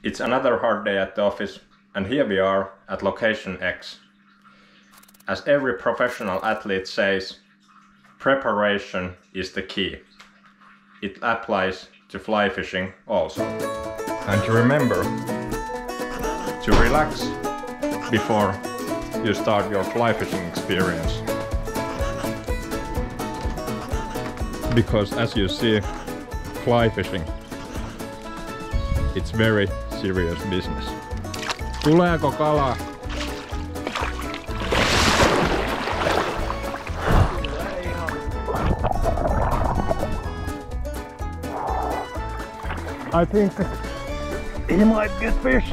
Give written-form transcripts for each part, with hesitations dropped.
It's another hard day at the office, and here we are at location X. As every professional athlete says, preparation is the key. It applies to fly fishing also. And to remember to relax before you start your fly fishing experience. Because as you see, fly fishing, it's very serious business. Tuleeko kala? I think he might get fish.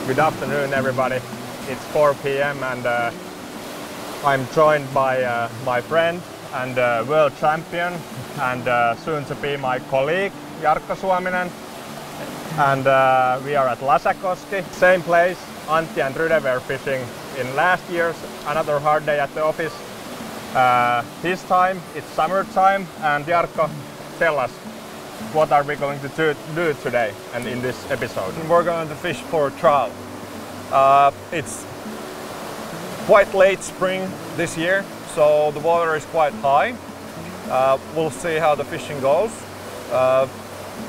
Good afternoon, everybody. It's 4 p.m. and I'm joined by my friend and world champion and soon to be my colleague Jarkko Suominen, and we are at Lasakoski, same place Antti and Ryde were fishing in last year's another hard day at the office. This time it's summertime, and Jarkko, tell us, what are we going to do today and in this episode? We're going to fish for trout. It's quite late spring this year, so the water is quite high. We'll see how the fishing goes.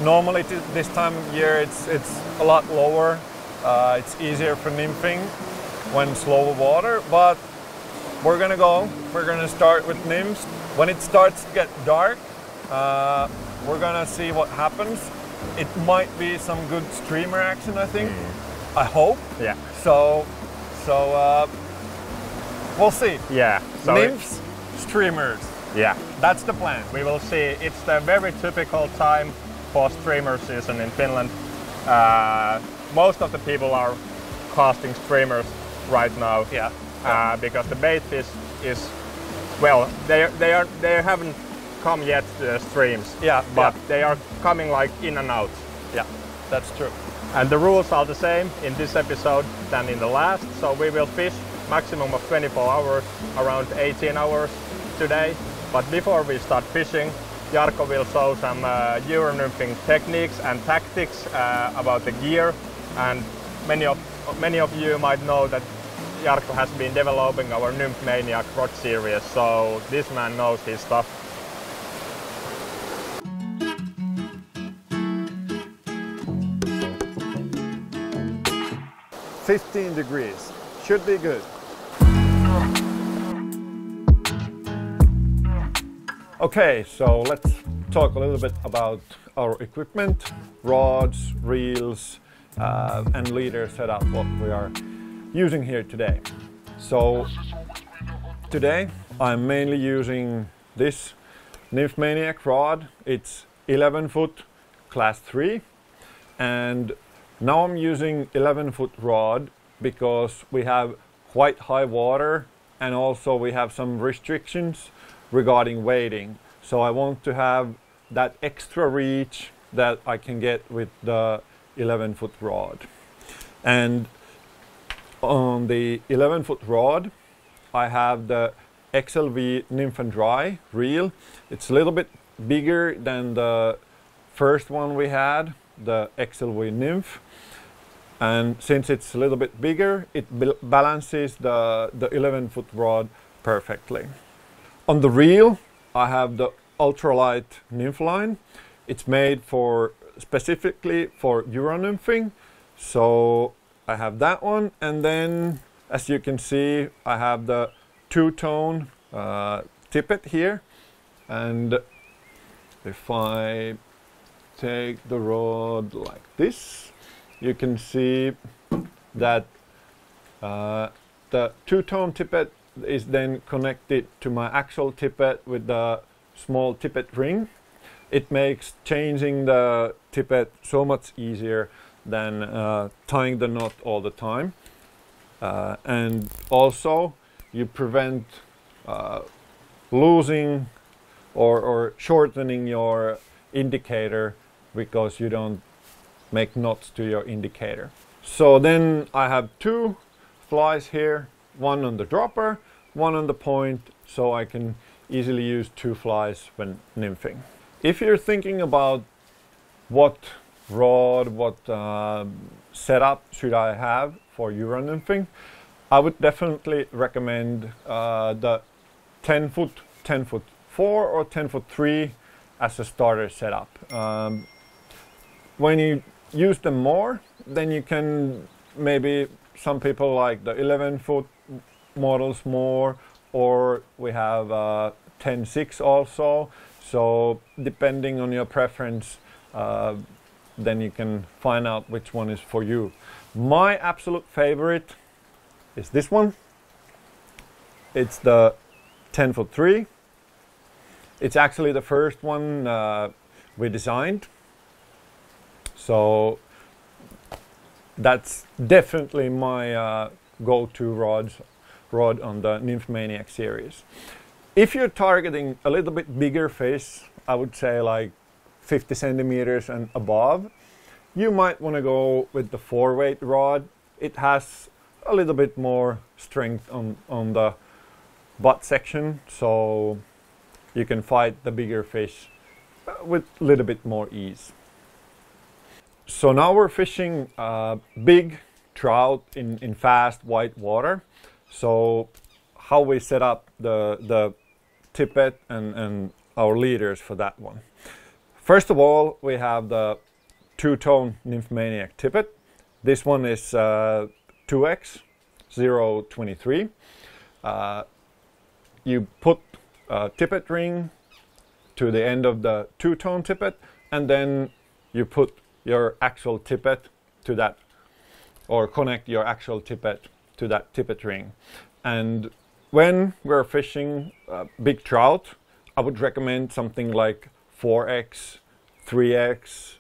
Normally this time of year it's a lot lower. It's easier for nymphing when slower water, but we're gonna start with nymphs. When it starts to get dark, we're gonna see what happens. It might be some good streamer action, I think. I hope. Yeah. So we'll see. Yeah. So Nymphs, streamers. yeah. That's the plan. We will see. It's the very typical time for streamer season in Finland. Most of the people are casting streamers right now. Yeah. Because the bait fish is, well, they haven't come yet to the streams. Yeah. But they are coming like in and out. Yeah, that's true. And the rules are the same in this episode than in the last. So we will fish maximum of 24 hours, around 18 hours today. But before we start fishing, Jarkko will show some Euro-nymphing techniques and tactics about the gear. And many of you might know that Jarkko has been developing our Nymph Maniac rod series, so this man knows his stuff. $15 degrees. Should be good. Okay, so let's talk a little bit about our equipment, rods, reels, and leader setup, what we are using here today. So today I'm mainly using this Nymph Maniac rod. It's 11-foot class 3, and now I'm using 11-foot rod because we have quite high water and also we have some restrictions regarding weighting. So I want to have that extra reach that I can get with the 11-foot rod. And on the 11-foot rod I have the XLV Nymph and Dry reel. It's a little bit bigger than the first one we had, the XLV Nymph. And since it's a little bit bigger, it balances the 11-foot rod perfectly. On the reel, I have the ultralight nymph line. It's made specifically for Euro-nymphing. So I have that one, and then as you can see, I have the two-tone tippet here. And if I take the rod like this, you can see that the two-tone tippet is then connected to my actual tippet with the small tippet ring. It makes changing the tippet so much easier than tying the knot all the time. And also you prevent losing or shortening your indicator because you don't make knots to your indicator. So then I have 2 flies here, one on the dropper, one on the point, so I can easily use 2 flies when nymphing. If you're thinking about what rod, what setup should I have for Euro nymphing, I would definitely recommend the 10 foot 4 or 10 foot 3 as a starter setup. When you use them more, then you can maybe, some people like the 11 foot models more, or we have 10.6 also. So depending on your preference, then you can find out which one is for you. My absolute favorite is this one. It's the 10 foot 3. It's actually the first one we designed. So that's definitely my go-to rod on the Nymphomaniac series. If you're targeting a little bit bigger fish, I would say like 50 centimeters and above, you might want to go with the 4-weight rod. It has a little bit more strength on the butt section, so you can fight the bigger fish with a little bit more ease. So now we're fishing big trout in fast white water. So how we set up the tippet and our leaders for that one. First of all, we have the 2-tone Nymphomaniac tippet. This one is 2X 023. You put a tippet ring to the end of the 2-tone tippet, and then you put your actual tippet to that, or connect your actual tippet to that tippet ring. And when we're fishing big trout, I would recommend something like 4X, 3X,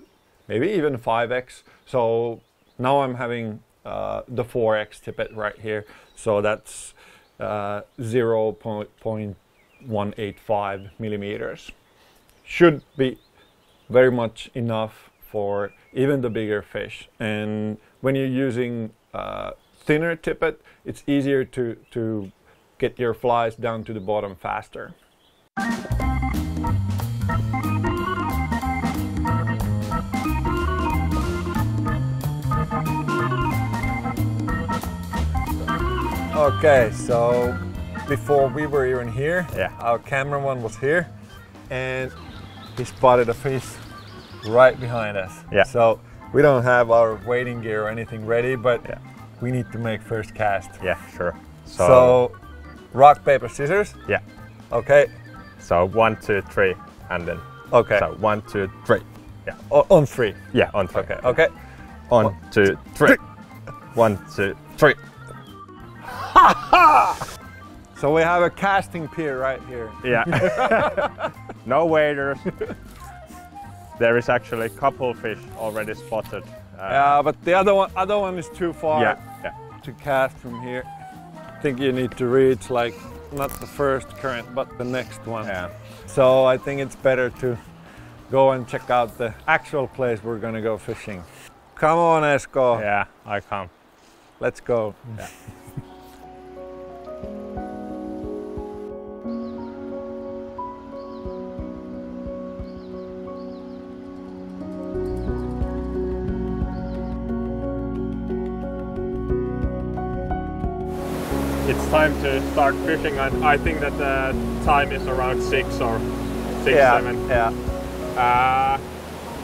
maybe even 5X. So now I'm having the 4X tippet right here. So that's 0.185 millimeters. Should be very much enough for even the bigger fish. And when you're using thinner tippet, it's easier to get your flies down to the bottom faster. Okay, so before we were even here, our cameraman was here and he spotted a fish right behind us. So we don't have our wading gear or anything ready, but we need to make first cast. Yeah, sure. So rock, paper, scissors? Yeah. Okay. So 1, 2, 3, and then. Okay. So 1, 2, 3. Yeah. On 3. Yeah, on 3. Okay. Okay. 1, 2, 3. 1, 2, 3. So we have a casting pier right here. Yeah. No waders. There is actually a couple fish already spotted. Yeah, but the other one is too far to cast from here. I think you need to reach like not the first current, but the next one. Yeah. So I think it's better to go and check out the actual place we're gonna go fishing. Come on, Esko. Yeah, I come. Let's go. Yeah. It's time to start fishing, and I think that the time is around 6 or 6, 7. Yeah.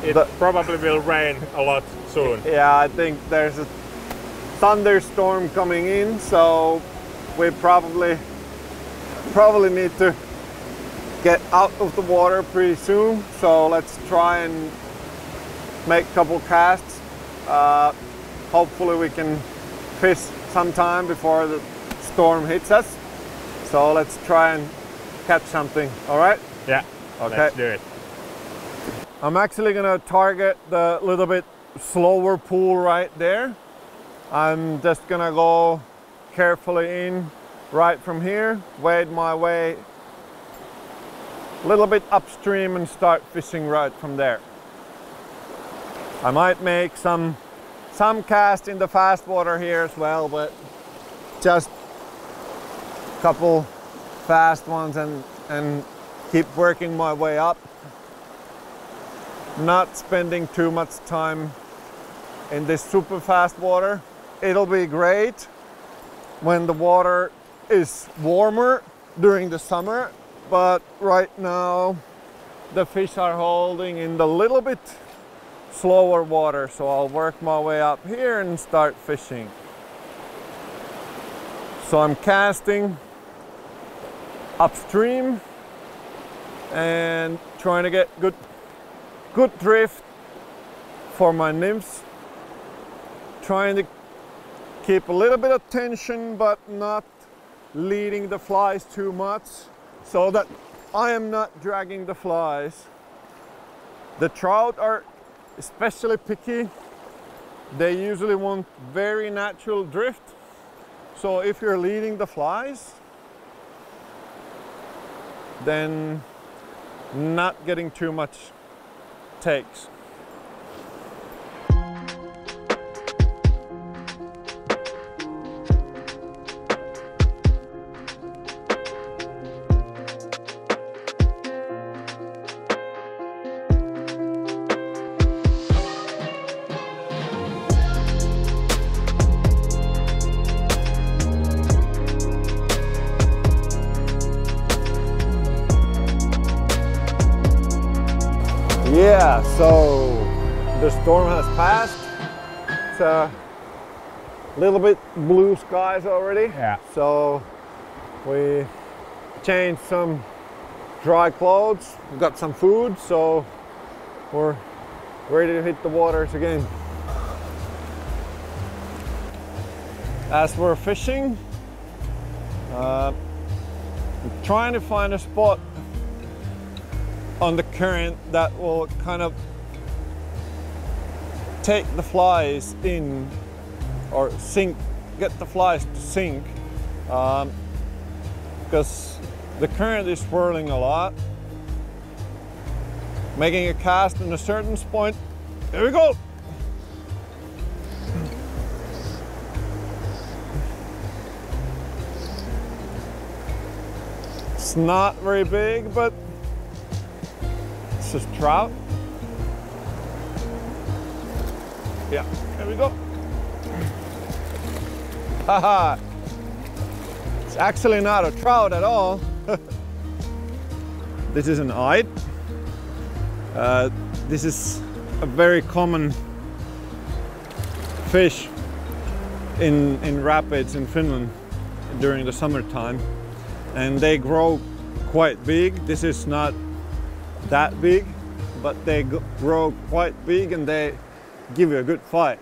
It probably will rain a lot soon. Yeah, I think there's a thunderstorm coming in, so we probably need to get out of the water pretty soon. So let's try and make a couple casts. Hopefully we can fish sometime before the storm hits us. So let's try and catch something, all right? Yeah, okay. Let's do it. I'm actually gonna target the little bit slower pool right there. I'm just gonna go carefully in right from here, wade my way a little bit upstream and start fishing right from there. I might make some cast in the fast water here as well, but just a couple fast ones and keep working my way up. Not spending too much time in this super fast water. It'll be great when the water is warmer during the summer, but right now the fish are holding in the little bit slower water, so I'll work my way up here and start fishing. So I'm casting upstream and trying to get good drift for my nymphs. Trying to keep a little bit of tension but not leading the flies too much so that I am not dragging the flies. The trout are especially picky. They usually want very natural drift. So if you're leading the flies, then not getting too much takes. Yeah, so the storm has passed. It's a little bit blue skies already. Yeah. So we changed some dry clothes, we got some food, so we're ready to hit the waters again. As we're fishing, I'm trying to find a spot on the current that will kind of take the flies in or sink, get the flies to sink, because the current is swirling a lot. Making a cast in a certain point. Here we go. It's not very big, but it's just trout. Yeah, there we go. Haha. It's actually not a trout at all. This is an eyed. This is a very common fish in rapids in Finland during the summertime, and they grow quite big. This is not that big, but they grow quite big and they give you a good fight.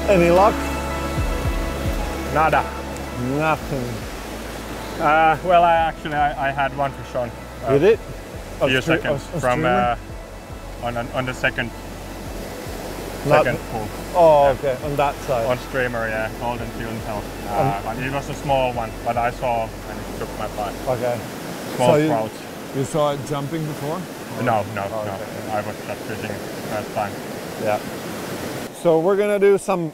Any luck? Nada. Nothing. Well, I had one fish on. You did? A few seconds from on the second pool. Oh, okay, on that side. On streamer, yeah, golden tuntail. But it was a small one, but I saw and it took my fly. Okay. Small so trout. You saw it jumping before? No. Okay. I was just fishing first time. Yeah. So we're gonna do some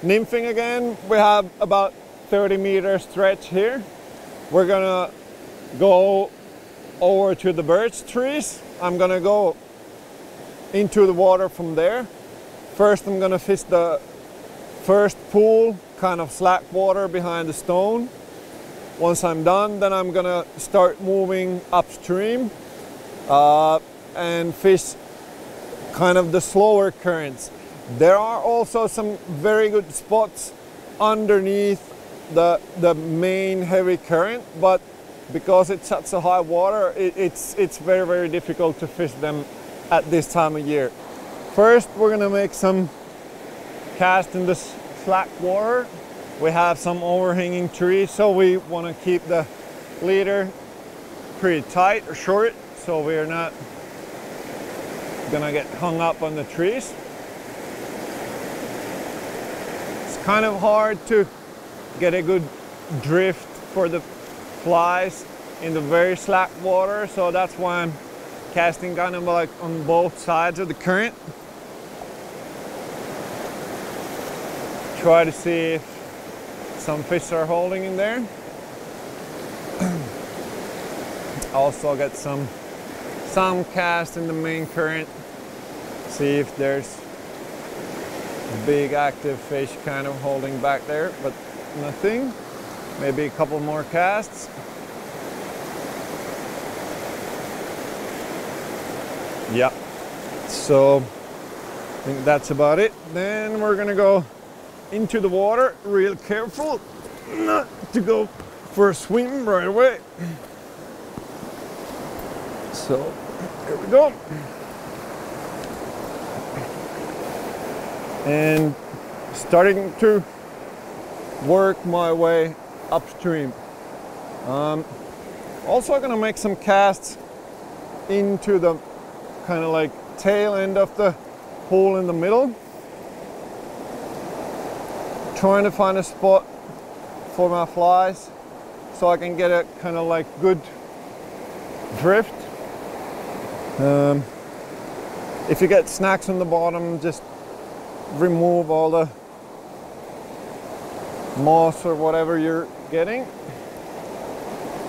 nymphing again. We have about 30-meter stretch here. We're gonna go over to the birch trees. I'm gonna go into the water from there. First I'm gonna fish the first pool, kind of slack water behind the stone. Once I'm done, then I'm gonna start moving upstream and fish kind of the slower currents. There are also some very good spots underneath the main heavy current, but because it's such a high water, it's very, very difficult to fish them at this time of year. First, we're gonna make some cast in this slack water. We have some overhanging trees, so we want to keep the leader pretty tight or short, so we're not gonna get hung up on the trees. It's kind of hard to get a good drift for the flies in the very slack water, so that's why I'm casting kind of like on both sides of the current. Try to see if some fish are holding in there. Also get some cast in the main current. See if there's a big active fish kind of holding back there, but nothing. Maybe a couple more casts. Yeah. So I think that's about it. Then we're gonna go into the water, real careful not to go for a swim right away. So here we go. And starting to work my way upstream. Also gonna make some casts into the kind of like tail end of the pool in the middle. Trying to find a spot for my flies so I can get a kind of like good drift. If you get snacks on the bottom, just remove all the moss or whatever you're getting.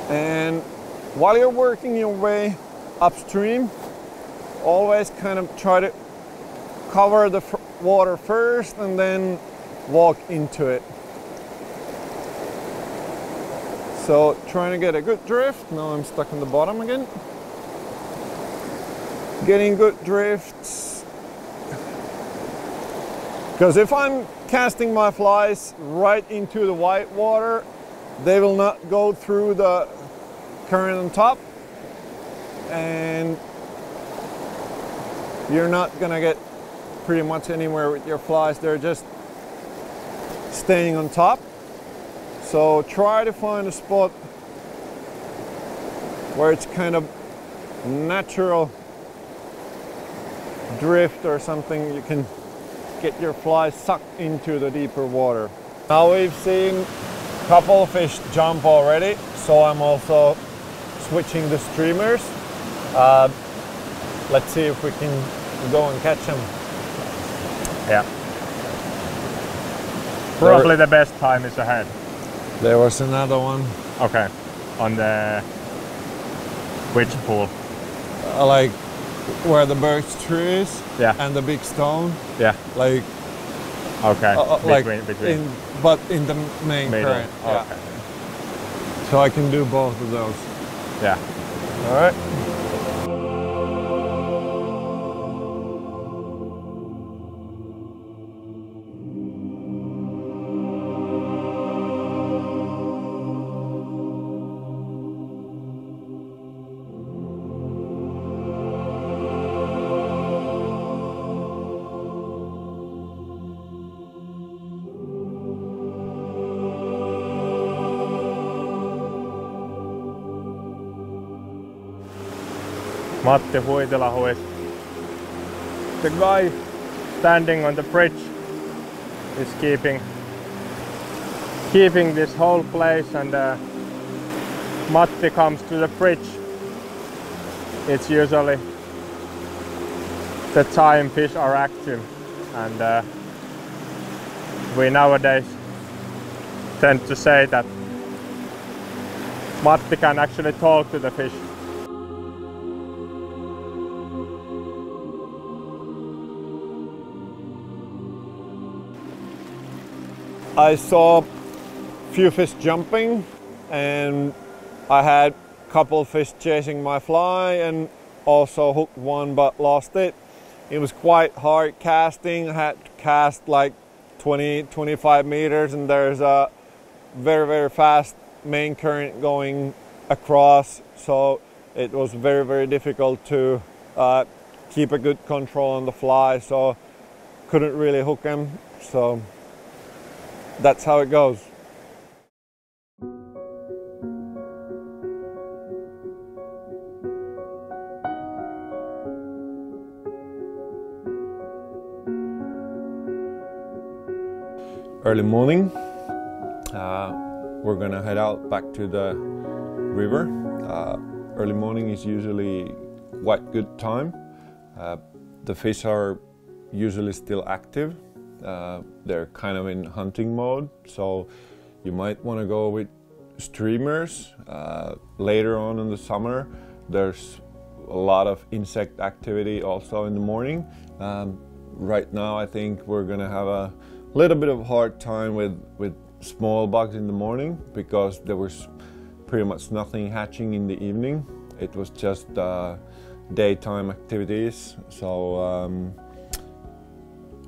And while you're working your way upstream, always kind of try to cover the water first and then walk into it. So trying to get a good drift. Now I'm stuck on the bottom again. Getting good drifts. Because if I'm casting my flies right into the white water, they will not go through the current on top, and you're not gonna get pretty much anywhere with your flies. They're just staying on top. So try to find a spot where it's kind of natural drift or something. You can get your flies sucked into the deeper water. Now we've seen a couple of fish jump already, so I'm also switching the streamers. Let's see if we can go and catch them. Yeah. Probably the best time is ahead. There was another one. Okay. On the which pool? Like where the birch tree is, Yeah. and the big stone. Yeah. Like Okay. like between. but in the main Middle. current. Okay. Yeah. So I can do both of those. Yeah. All right. Matti Huitila, who is the guy standing on the bridge, is keeping this whole place, and Matti comes to the bridge. It's usually the time fish are active, and we nowadays tend to say that Matti can actually talk to the fish. I saw a few fish jumping, and I had a couple of fish chasing my fly, and also hooked one but lost it. It was quite hard casting. I had to cast like 20-25 meters, and there's a very fast main current going across, so it was very difficult to keep a good control on the fly, so couldn't really hook him, so that's how it goes. Early morning, we're gonna head out back to the river. Early morning is usually quite good time. The fish are usually still active. They're kind of in hunting mode, so you might want to go with streamers. Later on in the summer, there's a lot of insect activity also in the morning. Right now, I think we're gonna have a little bit of a hard time with small bugs in the morning because there was pretty much nothing hatching in the evening. It was just daytime activities, so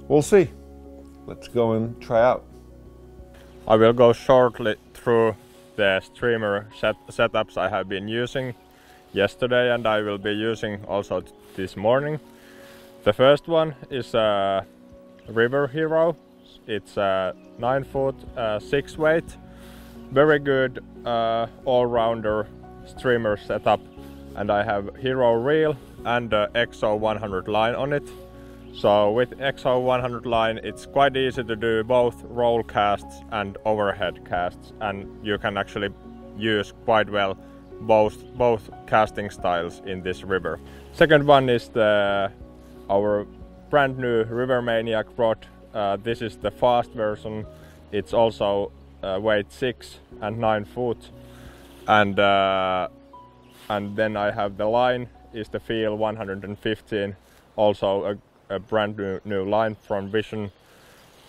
we'll see. Let's go and try out. I will go shortly through the streamer setups I have been using yesterday and I will be using also this morning. The first one is River Hero. It's a 9 foot 6 weight, very good all-rounder streamer setup, and I have Hero reel and XO 100 line on it. So with XO 100 line it's quite easy to do both roll casts and overhead casts, and you can actually use quite well both casting styles in this river. Second one is our brand new River Maniac rod. This is the fast version. It's also weight 6 and 9 foot, and then I have the line is the Feel 115, also a brand new line from Vision.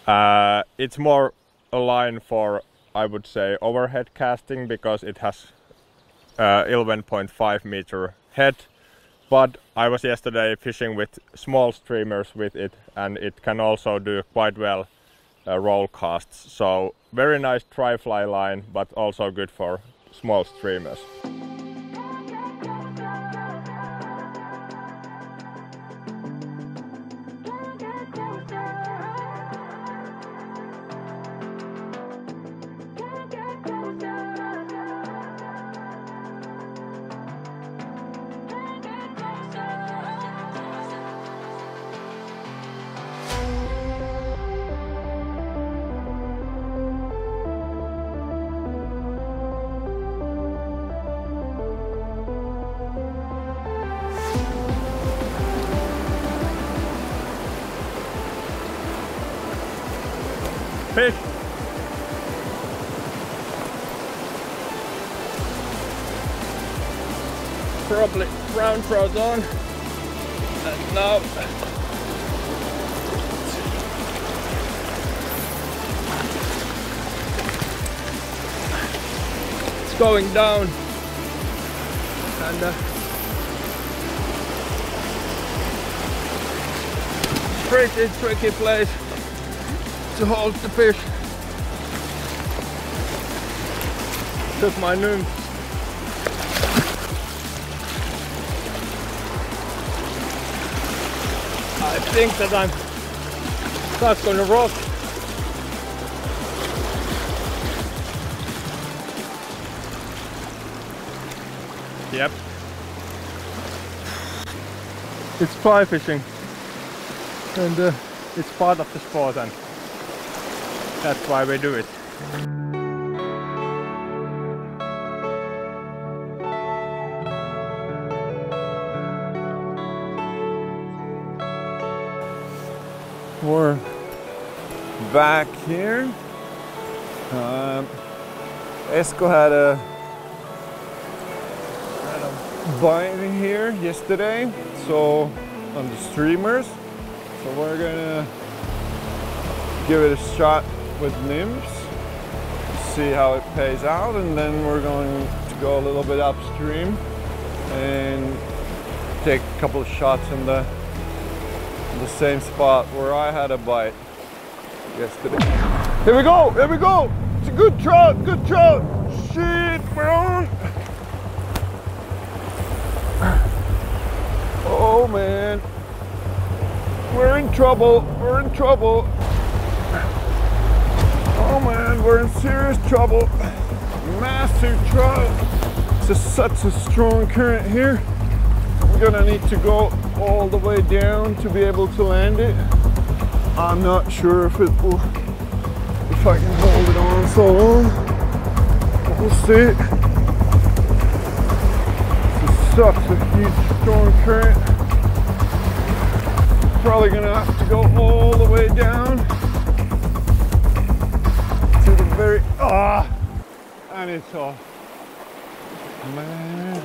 It's more a line for, I would say, overhead casting because it has 11.5 meter head. But I was yesterday fishing with small streamers with it, and it can also do quite well roll casts. So very nice dry fly line, but also good for small streamers. Fish! Probably brown trout on, and now it's going down, and pretty tricky place to hold the fish. Took my nymph. I think that I'm stuck on a rock. Yep. It's fly fishing, and it's part of the sport, and that's why we do it. We're back here. Esko had a bite here yesterday, so on the streamers. So we're gonna give it a shot with nymphs, see how it pays out, and then we're going to go a little bit upstream and take a couple of shots in the same spot where I had a bite yesterday. Here we go! Here we go! It's a good trout! Good trout! Shit, bro! Oh man! we're in trouble. We're in trouble. Oh man, we're in serious trouble. Massive trouble. It's such a strong current here. We're gonna need to go all the way down to be able to land it. I'm not sure if it will, if I can hold it on so long. We'll see. This is such a huge strong current. Probably gonna have to go all the way down to the very and it's off. Man,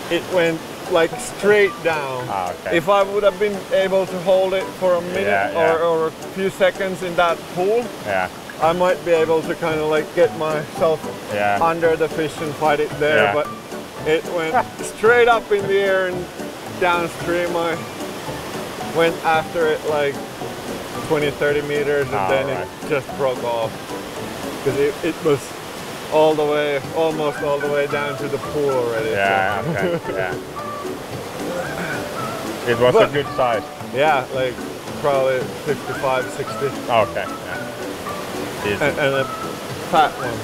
it went like straight down. Okay. If I would have been able to hold it for a minute or a few seconds in that pool, I might be able to kind of like get myself under the fish and fight it there, but it went straight up in the air and downstream. I went after it like 20-30 meters and then it just broke off because it was all the way, almost all the way down to the pool already. It was a good size. Yeah, like probably 55, 60. Okay. Easy. And a fat one.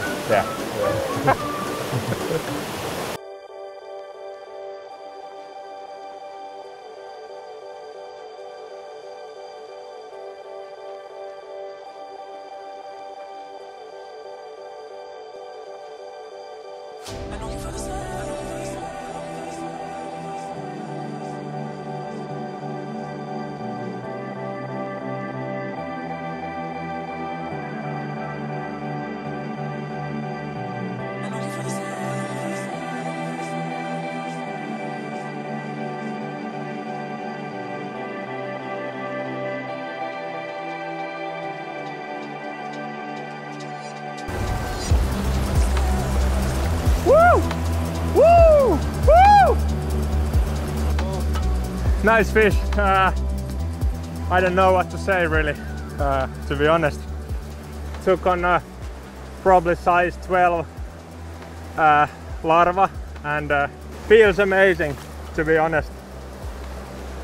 Nice fish. I don't know what to say really, to be honest. Took on probably size 12 larva and feels amazing, to be honest.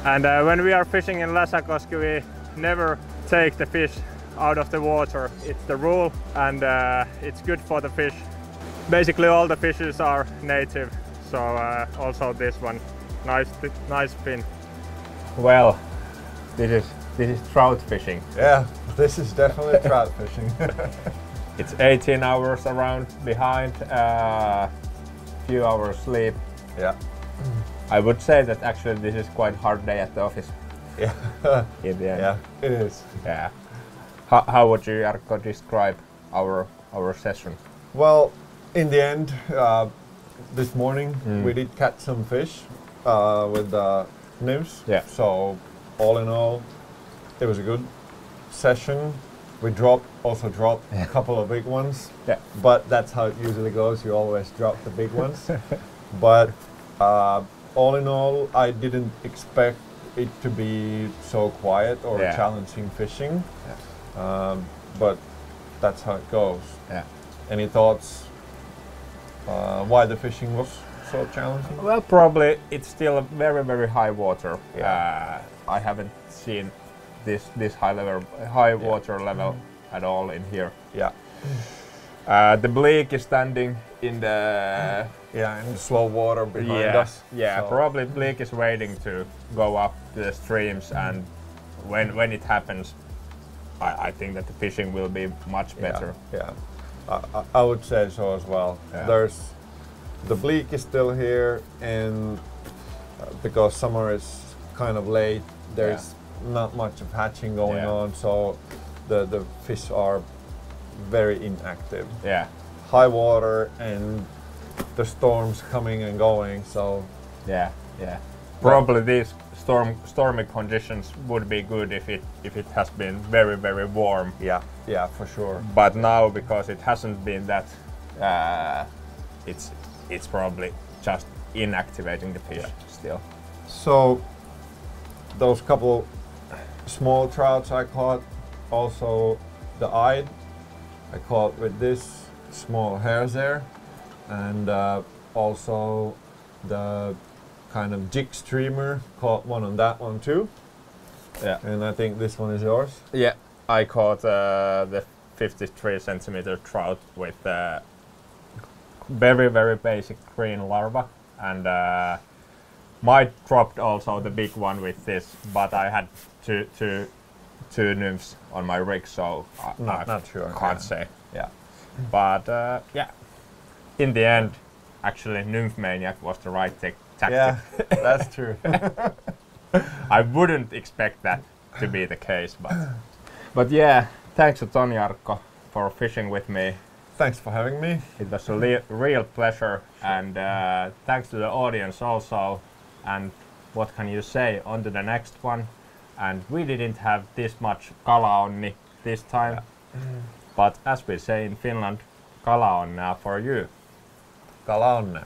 And when we are fishing in Läsäkoski, we never take the fish out of the water. It's the rule, and it's good for the fish. Basically all the fishes are native, so also this one. Nice fin. Well, this is trout fishing. Yeah, this is definitely trout fishing. It's 18 hours around behind, few hours sleep. Yeah. I would say that actually this is quite hard day at the office. Yeah. In the end. Yeah, it is. Yeah. How would you, Jarkko, describe our session? Well, in the end, this morning we did catch some fish with nymphs. Yeah. So all in all, it was a good session. We also dropped a couple of big ones. Yeah. But that's how it usually goes. You always drop the big ones. But all in all, I didn't expect it to be so quiet or challenging fishing. Yeah. But that's how it goes. Yeah. Any thoughts why the fishing was so challenging? Well, probably it's still very, very high water. Yeah. I haven't seen this high water level at all in here. Yeah. The bleak is standing in the in the slow water behind us. Yeah, so probably bleak is waiting to go up to the streams, and when it happens, I think that the fishing will be much better. Yeah. I would say so as well. Yeah. The bleak is still here, and because summer is kind of late, there's not much of hatching going on, so the fish are very inactive. Yeah. High water and the storms coming and going, so yeah. Probably these stormy conditions would be good if it has been very, very warm. Yeah, for sure. But now, because it hasn't been that, it's probably just inactivating the fish still. So those couple small trouts I caught, also the eyed, I caught with this small hairs there, and also the kind of jig streamer, caught one on that one too. Yeah. And I think this one is yours. Yeah, I caught the 53 centimeter trout with very, very basic green larva, and might dropped also the big one with this, but I had two nymphs on my rig, so I Not sure. can't say. Yeah, but yeah, in the end, actually, Nymph Maniac was the right tactic. Yeah, that's true. I wouldn't expect that to be the case, but yeah, thanks a ton, Jarkko, for fishing with me. Thanks for having me. It was a real pleasure, and thanks to the audience also. And what can you say? On to the next one. And we didn't have this much kalaonni this time, but as we say in Finland, kala on now for you. Kala on.